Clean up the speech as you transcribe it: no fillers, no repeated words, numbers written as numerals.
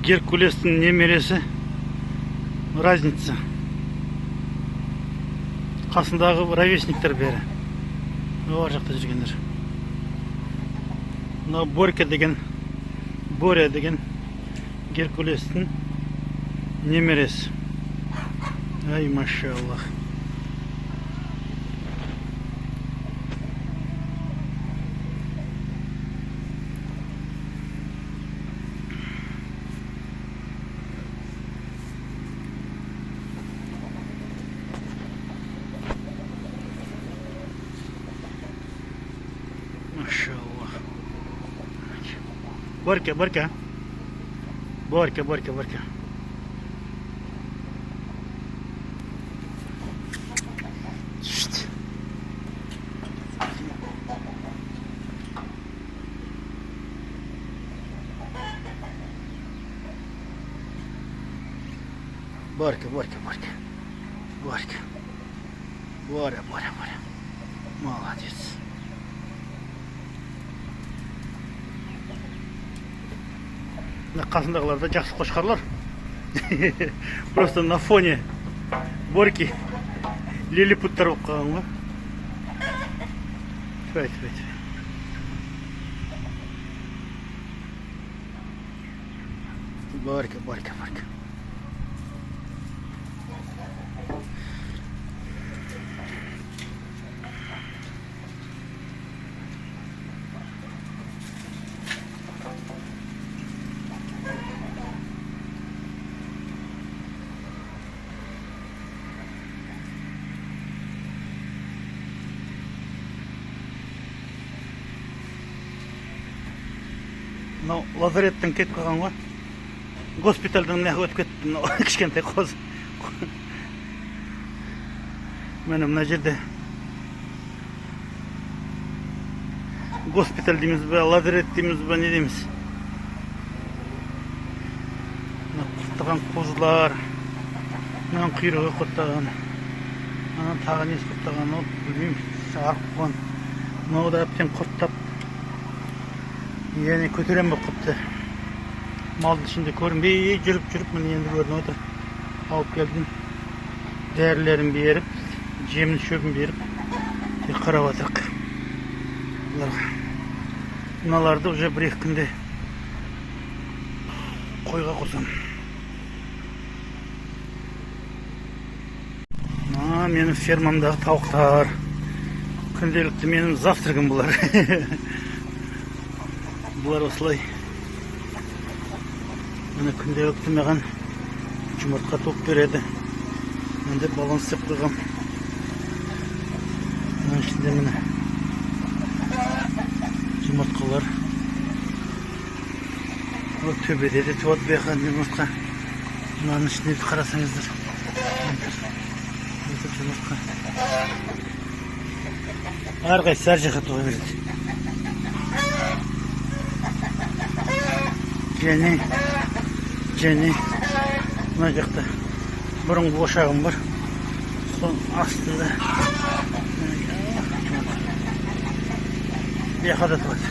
Геркулестің немересі разница. Қасындағы ровесниктер бәрі. Ар жақта жүргендер. Мына Боря деген Геркулестің немересі. Ай, машаллах. Машаллах. Борька. Шт. Борька. Боря. Молодец. Қасындағылар да жақсы қошқарлар. Просто на фоне Борьки лилипуттар болып қалған ғой. Тфай. Борька. Мынау лазареттен кетіп қалған ғой. Госпитальдан мына өтіп кетті. Мынау кішкентай қоз. Міне мына жерде госпиталь дейміз бе, лазарет дейміз бе, не дейміз. Құттаған қозылар. Мынау құйрығы құттаған. Мынау тағы несі құттаған. Білмеймін, арық қойған. Мынау да әптен құрттап. Yani көтерем болып қыпты. Малдың ішінде көрінбей жүріп міне енді көрініп отыр. Алып келдім. Дәрілерін беріп, жемін шөбін беріп, қарап отырық. Мыналарды уже бір-екі күнде қойға қосам. Менің фермамдағы тауықтар. Күнделікті менің завтрагым бұлар. Бұлар осылай. Міне күнделікті маған жұмыртқа топ береді. Менде баланс істеп қойғам. Мына ішінде міне жұмыртқалар. Ол төбеде де туады бияқан жұмыртқа. Мынаның ішінде қарасаңыздар. Жұмыртқа. Әрқайсысы әр жаққа туа береді. Және мына жақта бұрынғы ошағым бар. Соның астында бияқада тұрады.